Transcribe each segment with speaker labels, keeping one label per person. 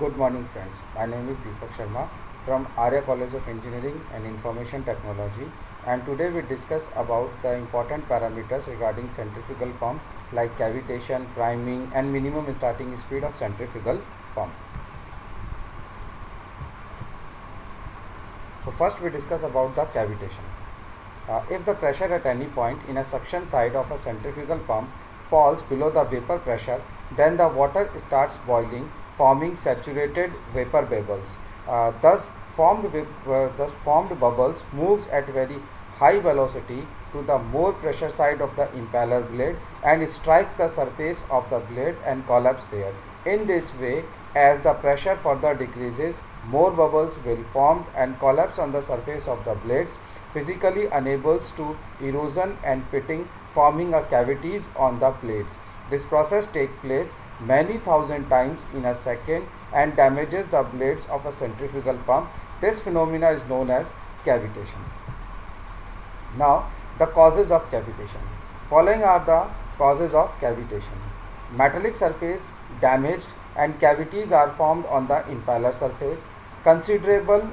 Speaker 1: Good morning, friends. My name is Deepak Sharma from Arya College of Engineering and Information Technology, and today we discuss about the important parameters regarding centrifugal pump like cavitation, priming, and minimum starting speed of centrifugal pump. So first we discuss about the cavitation. If the pressure at any point in a suction side of a centrifugal pump falls below the vapor pressure, then the water starts boiling, forming saturated vapor bubbles. Thus formed bubbles moves at very high velocity to the more pressure side of the impeller blade and strikes the surface of the blade and collapse there. In this way, as the pressure further decreases, more bubbles will form and collapse on the surface of the blades, physically enables to erosion and pitting, forming a cavities on the plates. This process takes place many thousand times in a second and damages the blades of a centrifugal pump. This phenomena is known as cavitation. Now, the causes of cavitation. Following are the causes of cavitation. Metallic surface damaged and cavities are formed on the impeller surface. Considerable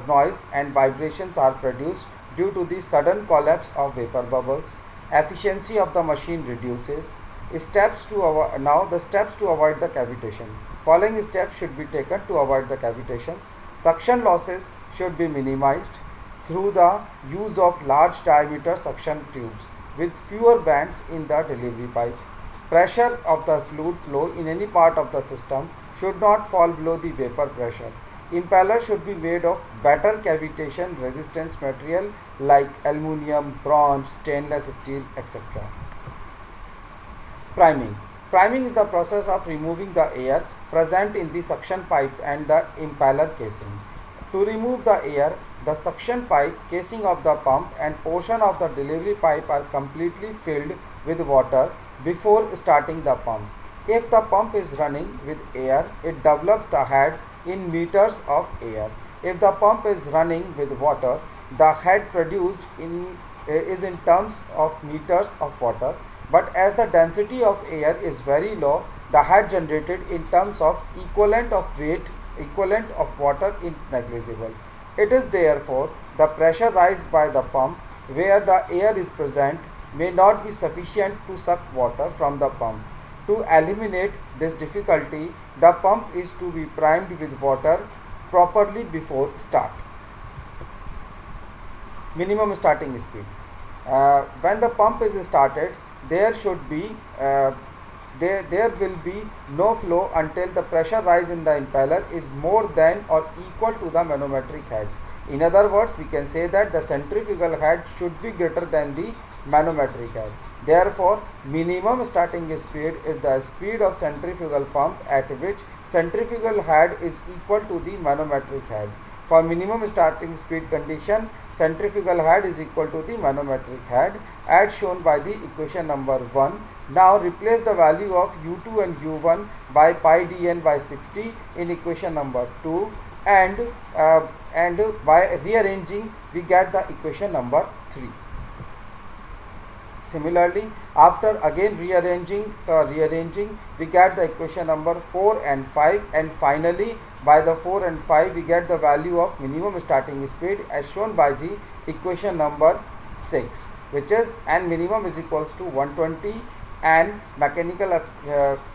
Speaker 1: noise and vibrations are produced due to the sudden collapse of vapor bubbles. Efficiency of the machine reduces. Now the steps to avoid the cavitation. Following steps should be taken to avoid the cavitations. Suction losses should be minimized through the use of large diameter suction tubes with fewer bands in the delivery pipe. Pressure of the fluid flow in any part of the system should not fall below the vapor pressure. Impeller should be made of better cavitation resistance material like aluminum, bronze, stainless steel, etc. Priming. Priming is the process of removing the air present in the suction pipe and the impeller casing. To remove the air, the suction pipe, casing of the pump and portion of the delivery pipe are completely filled with water before starting the pump. If the pump is running with air, it develops the head in meters of air. If the pump is running with water, the head produced is in terms of meters of water, but as the density of air is very low, the head generated in terms of equivalent of weight, equivalent of water is negligible. It is therefore the pressure raised by the pump where the air is present may not be sufficient to suck water from the pump. To eliminate this difficulty, the pump is to be primed with water properly before start. Minimum starting speed. When the pump is started, there should be there will be no flow until the pressure rise in the impeller is more than or equal to the manometric heads. In other words, we can say that the centrifugal head should be greater than the manometric head. Therefore, minimum starting speed is the speed of centrifugal pump at which centrifugal head is equal to the manometric head. For minimum starting speed condition, centrifugal head is equal to the manometric head as shown by the equation number 1. Now replace the value of U2 and U1 by pi dn by 60 in equation number 2 and by rearranging we get the equation number 3. Similarly, after again rearranging, we get the equation number 4 and 5, and finally by the 4 and 5 we get the value of minimum starting speed as shown by the equation number 6, which is n minimum is equals to 120 and mechanical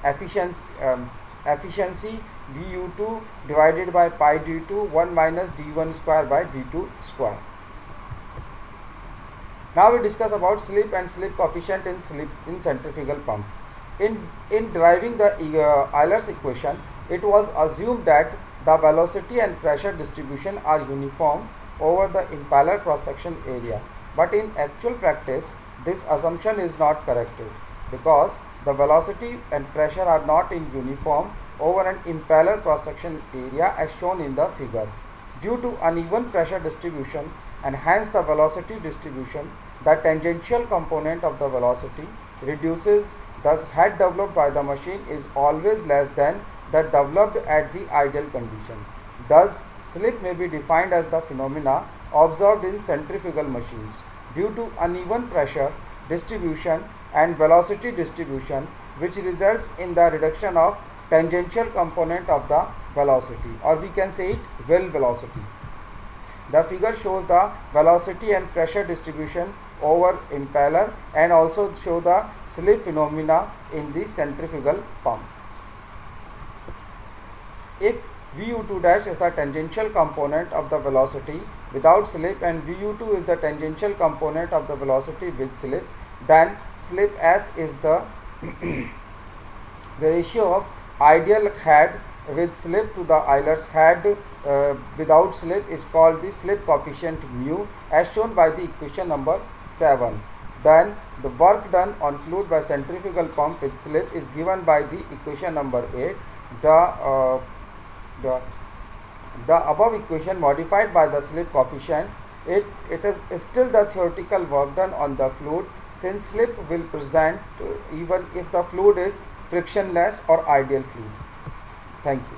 Speaker 1: efficiency VU2 divided by pi d2 1 minus d1 square by d2 square. Now we discuss about slip and slip coefficient in centrifugal pump. In deriving the Euler's equation, it was assumed that the velocity and pressure distribution are uniform over the impeller cross section area. But in actual practice, this assumption is not correct because the velocity and pressure are not in uniform over an impeller cross section area as shown in the figure. Due to uneven pressure distribution and hence the velocity distribution, the tangential component of the velocity reduces, thus head developed by the machine is always less than the developed at the ideal condition. Thus, slip may be defined as the phenomena observed in centrifugal machines due to uneven pressure distribution and velocity distribution, which results in the reduction of tangential component of the velocity, or we can say it well velocity. The figure shows the velocity and pressure distribution over impeller and also show the slip phenomena in the centrifugal pump. If Vu2 dash is the tangential component of the velocity without slip and Vu2 is the tangential component of the velocity with slip, then slip S is the the ratio of ideal head with slip to the Euler's head without slip is called the slip coefficient mu, as shown by the equation number 7. Then the work done on fluid by centrifugal pump with slip is given by the equation number 8. The above equation modified by the slip coefficient, it is still the theoretical work done on the fluid, since slip will present even if the fluid is frictionless or ideal fluid. Thank you.